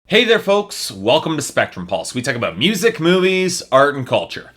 Hey there folks, welcome to Spectrum Pulse. We talk about music, movies, art, and culture.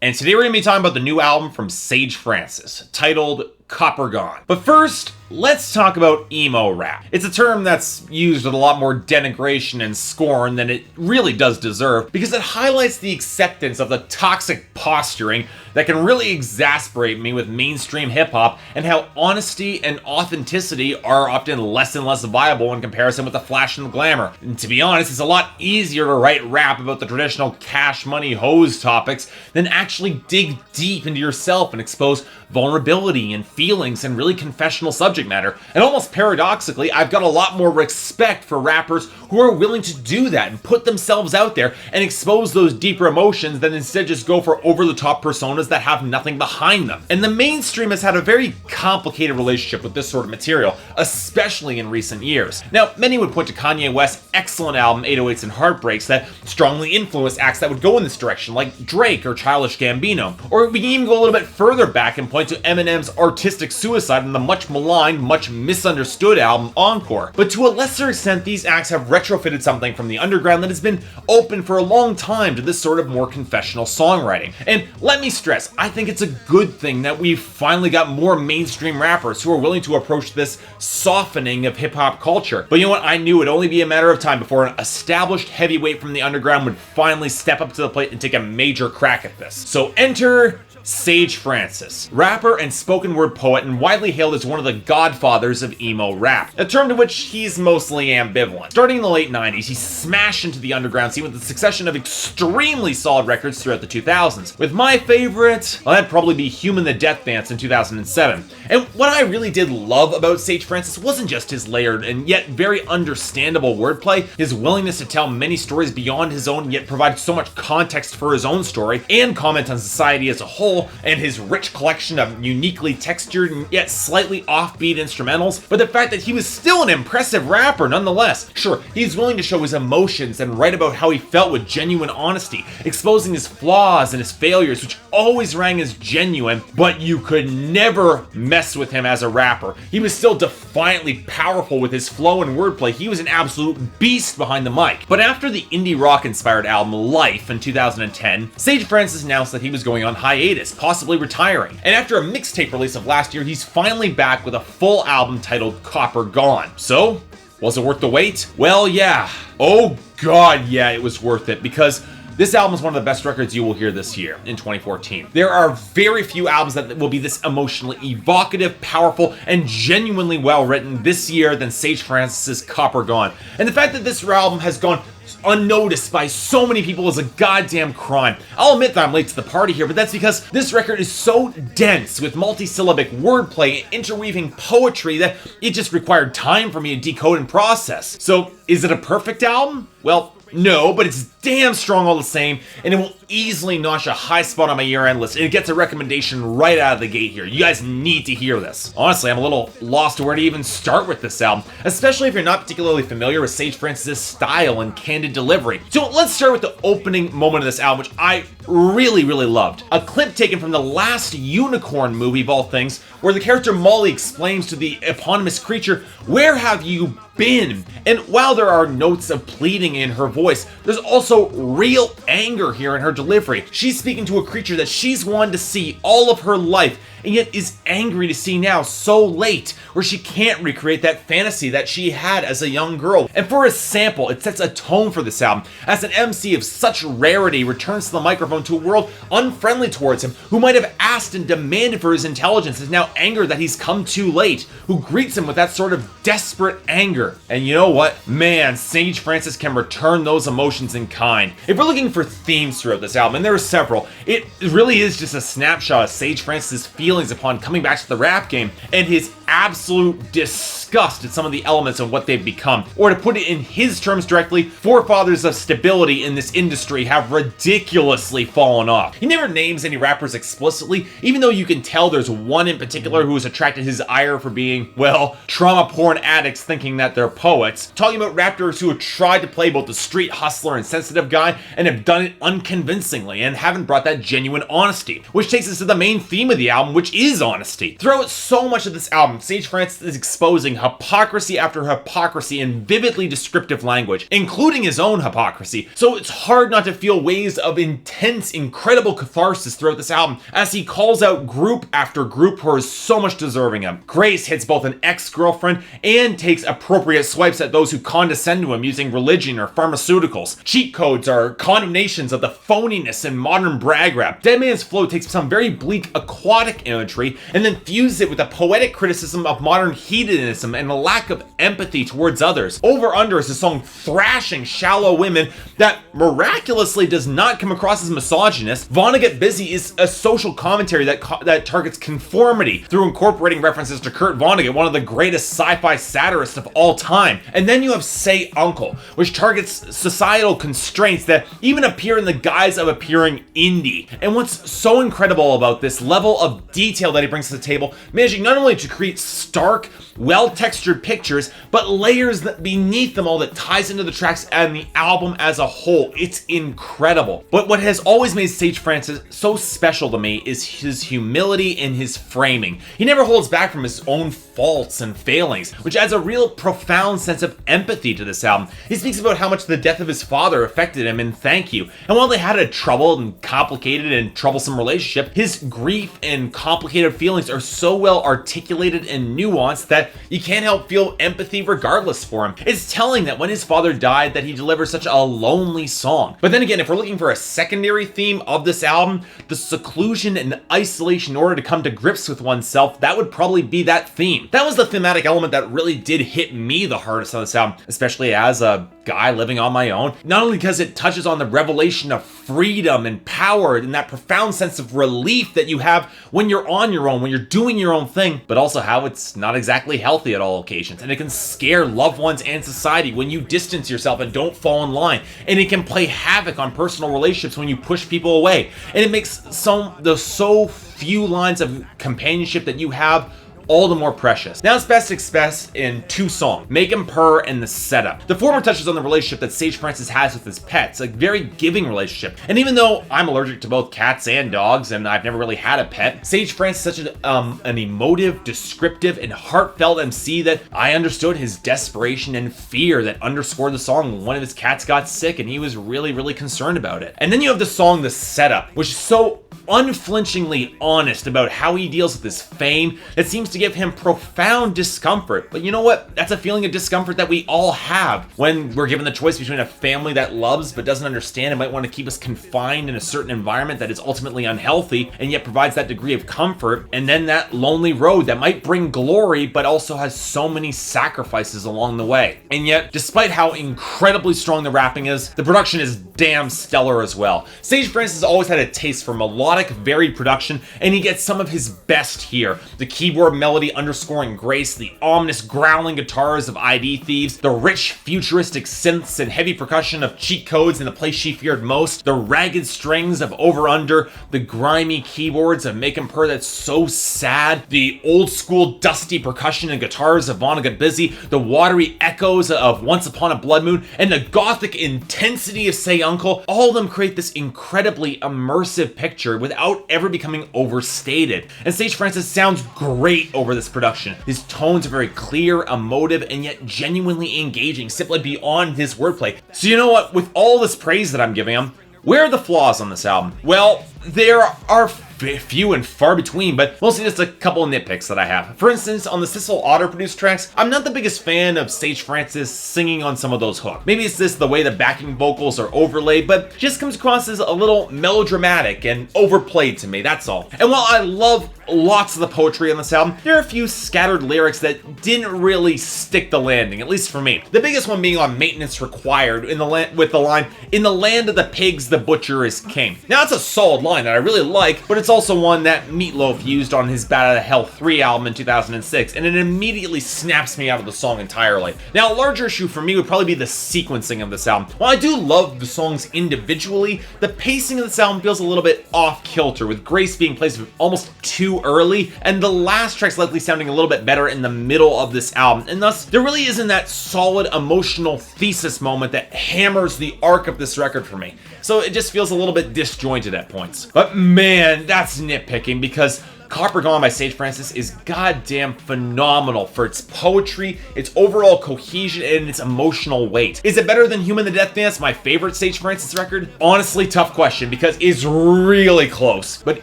And today we're going to be talking about the new album from Sage Francis, titled Copper Gone. But first, let's talk about emo rap. It's a term that's used with a lot more denigration and scorn than it really does deserve, because it highlights the acceptance of the toxic posturing that can really exasperate me with mainstream hip-hop, and how honesty and authenticity are often less and less viable in comparison with the flash and the glamour. And to be honest, it's a lot easier to write rap about the traditional cash money hose topics than actually dig deep into yourself and expose vulnerability and feelings and really confessional subject matter. And almost paradoxically, I've got a lot more respect for rappers who are willing to do that and put themselves out there and expose those deeper emotions than instead just go for over-the-top personas that have nothing behind them. And the mainstream has had a very complicated relationship with this sort of material, especially in recent years. Now, many would point to Kanye West's excellent album 808s and Heartbreaks that strongly influenced acts that would go in this direction, like Drake or Childish Gambino. Or we can even go a little bit further back and point to Eminem's artistic suicide in the much maligned, much misunderstood album Encore. But to a lesser extent, these acts have retrofitted something from the underground that has been open for a long time to this sort of more confessional songwriting. And let me stress, I think it's a good thing that we've finally got more mainstream rappers who are willing to approach this softening of hip-hop culture. But you know what? I knew it would only be a matter of time before an established heavyweight from the underground would finally step up to the plate and take a major crack at this. So enter Sage Francis, rapper and spoken word poet, and widely hailed as one of the godfathers of emo rap, a term to which he's mostly ambivalent. Starting in the late 90s, he smashed into the underground scene with a succession of extremely solid records throughout the 2000s. With my favorite, well, that'd probably be Human the Death Dance in 2007. And what I really did love about Sage Francis wasn't just his layered and yet very understandable wordplay, his willingness to tell many stories beyond his own yet provide so much context for his own story, and comment on society as a whole, and his rich collection of uniquely textured and yet slightly offbeat instrumentals, but the fact that he was still an impressive rapper nonetheless. Sure, he's willing to show his emotions and write about how he felt with genuine honesty, exposing his flaws and his failures, which always rang as genuine, but you could never mess with him as a rapper. He was still defiantly powerful with his flow and wordplay. He was an absolute beast behind the mic. But after the indie rock inspired album Life in 2010, Sage Francis announced that he was going on hiatus, possibly retiring. And after a mixtape release of last year, he's finally back with a full album titled Copper Gone. So, was it worth the wait? Well, yeah. Oh god, yeah, it was worth it, because this album is one of the best records you will hear this year, in 2014. There are very few albums that will be this emotionally evocative, powerful, and genuinely well written this year than Sage Francis's Copper Gone. And the fact that this album has gone unnoticed by so many people is a goddamn crime. I'll admit that I'm late to the party here, but that's because this record is so dense with multi-syllabic wordplay and interweaving poetry that it just required time for me to decode and process. So, is it a perfect album? Well, no, but it's damn strong all the same, and it will easily notch a high spot on my year-end list, and it gets a recommendation right out of the gate here. You guys need to hear this. Honestly, I'm a little lost to where to even start with this album, especially if you're not particularly familiar with Sage Francis' style and candid delivery. So let's start with the opening moment of this album, which I really loved. A clip taken from the last Unicorn movie of all things, where the character Molly explains to the eponymous creature, "Where have you been?" And while there are notes of pleading in her voice, there's also real anger here in her delivery. She's speaking to a creature that she's wanted to see all of her life, and yet is angry to see now so late, where she can't recreate that fantasy that she had as a young girl. And for a sample, it sets a tone for this album, as an MC of such rarity returns to the microphone to a world unfriendly towards him, who might have asked and demanded for his intelligence, is now angered that he's come too late, who greets him with that sort of desperate anger. And you know what? Man, Sage Francis can return those emotions in kind. If we're looking for themes throughout this album, and there are several, it really is just a snapshot of Sage Francis' feelings upon coming back to the rap game, and his absolute disgust at some of the elements of what they've become. Or to put it in his terms directly, forefathers of stability in this industry have ridiculously fallen off. He never names any rappers explicitly, even though you can tell there's one in particular who has attracted his ire for being, well, trauma porn addicts thinking that they're poets. Talking about rappers who have tried to play both the street hustler and sensitive guy, and have done it unconvincingly, and haven't brought that genuine honesty. Which takes us to the main theme of the album, which is honesty. Throughout so much of this album, Sage Francis is exposing hypocrisy after hypocrisy in vividly descriptive language, including his own hypocrisy. So it's hard not to feel waves of intense, incredible catharsis throughout this album as he calls out group after group who are so much deserving him. Grace hits both an ex-girlfriend and takes appropriate swipes at those who condescend to him using religion or pharmaceuticals. Cheat codes are condemnations of the phoniness and modern brag rap. Dead Man's Flow takes some very bleak aquatic imagery and then fuses it with a poetic criticism of modern hedonism and a lack of empathy towards others. Over Under is a song thrashing shallow women that miraculously does not come across as misogynist. Wanna Get Busy is a social commentary that targets conformity through incorporating references to Kurt Vonnegut, one of the greatest sci-fi satirists of all time. And then you have Say Uncle, which targets societal constraints that even appear in the guise of appearing indie. And what's so incredible about this level of detail that he brings to the table, managing not only to create stark, well-textured pictures, but layers that beneath them all that ties into the tracks and the album as a whole. It's incredible. But what has always made Sage Francis so special to me is his humility and his framing. He never holds back from his own faults and failings, which adds a real profound sense of empathy to this album. He speaks about how much the death of his father affected him in Thank You. And while they had a troubled and complicated and troublesome relationship, his grief and complicated feelings are so well articulated and nuanced that you can't help feel empathy regardless for him. It's telling that when his father died that he delivers such a lonely song. But then again, if we're looking for a secondary theme of this album, the seclusion and isolation in order to come to grips with oneself, that would probably be that theme. That was the thematic element that really did hit me the hardest on this album, especially as a guy living on my own. Not only because it touches on the revelation of freedom and power and that profound sense of relief that you have when you're on your own, when you're doing your own thing, but also how it's not exactly healthy at all occasions. And it can scare loved ones and society when you distance yourself and don't fall in line. And it can play havoc on personal relationships when you push people away. And it makes so few lines of companionship that you have all the more precious. Now it's best expressed in two songs, Make 'Em Purr and The Setup. The former touches on the relationship that Sage Francis has with his pets, a very giving relationship. And even though I'm allergic to both cats and dogs, and I've never really had a pet, Sage Francis is such an emotive, descriptive, and heartfelt MC that I understood his desperation and fear that underscored the song when one of his cats got sick and he was really, really concerned about it. And then you have the song The Setup, which is so unflinchingly honest about how he deals with his fame that seems to give him profound discomfort. But you know what? That's a feeling of discomfort that we all have when we're given the choice between a family that loves but doesn't understand and might want to keep us confined in a certain environment that is ultimately unhealthy and yet provides that degree of comfort, and then that lonely road that might bring glory but also has so many sacrifices along the way. And yet, despite how incredibly strong the rapping is, the production is damn stellar as well. Sage Francis has always had a taste for melodic, varied production, and he gets some of his best here. The keyboard melody underscoring Grace, the ominous growling guitars of ID Thieves, the rich futuristic synths and heavy percussion of Cheat Codes in the place she feared most, the ragged strings of Over Under, the grimy keyboards of Make 'Em Purr that's so sad, the old school dusty percussion and guitars of Wanna Get Busy, the watery echoes of Once Upon a Blood Moon, and the gothic intensity of Say Uncle. All of them create this incredibly immersive picture without ever becoming overstated. And Sage Francis sounds great over this production. His tones are very clear, emotive, and yet genuinely engaging, simply beyond his wordplay. So you know what? With all this praise that I'm giving him, where are the flaws on this album? Well, there are few and far between, but mostly just a couple of nitpicks that I have. For instance, on the Sissel Otter produced tracks, I'm not the biggest fan of Sage Francis singing on some of those hooks. Maybe it's just the way the backing vocals are overlaid, but just comes across as a little melodramatic and overplayed to me, that's all. And while I love lots of the poetry on this album, there are a few scattered lyrics that didn't really stick the landing, at least for me. The biggest one being on Maintenance Required with the line, "In the land of the pigs, the butcher is king." Now that's a solid line that I really like, but it's also one that Meatloaf used on his Bad Out of Hell 3 album in 2006, and it immediately snaps me out of the song entirely. Now, a larger issue for me would probably be the sequencing of this album. While I do love the songs individually, the pacing of this album feels a little bit off-kilter, with Grace being placed almost too early, and the last track's likely sounding a little bit better in the middle of this album, and thus, there really isn't that solid emotional thesis moment that hammers the arc of this record for me. So it just feels a little bit disjointed at points. But man, that's nitpicking, because Copper Gone by Sage Francis is goddamn phenomenal for its poetry, its overall cohesion, and its emotional weight. Is it better than Human the Death Dance, my favorite Sage Francis record? Honestly, tough question because it's really close. But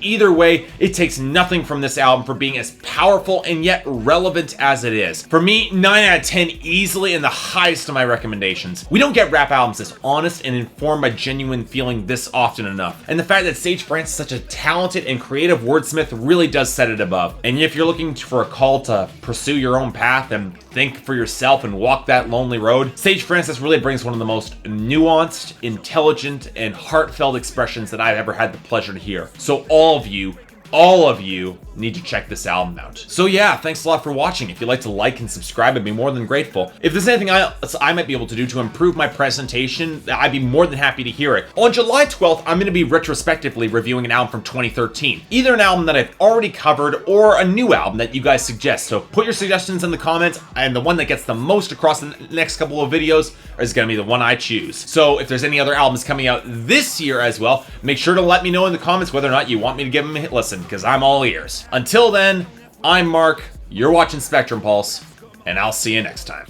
either way, it takes nothing from this album for being as powerful and yet relevant as it is. For me, 9 out of 10 easily and the highest of my recommendations. We don't get rap albums this honest and informed by genuine feeling this often enough. And the fact that Sage Francis is such a talented and creative wordsmith really does set it above. And if you're looking for a call to pursue your own path and think for yourself and walk that lonely road, Sage Francis really brings one of the most nuanced, intelligent, and heartfelt expressions that I've ever had the pleasure to hear. So all of you need to check this album out. So yeah, thanks a lot for watching. If you'd like to like and subscribe, I'd be more than grateful. If there's anything else I might be able to do to improve my presentation, I'd be more than happy to hear it. On July 12th, I'm going to be retrospectively reviewing an album from 2013. Either an album that I've already covered or a new album that you guys suggest. So put your suggestions in the comments, and the one that gets the most across the next couple of videos is going to be the one I choose. So if there's any other albums coming out this year as well, make sure to let me know in the comments whether or not you want me to give them a hit listen, because I'm all ears. Until then, I'm Mark, you're watching Spectrum Pulse, and I'll see you next time.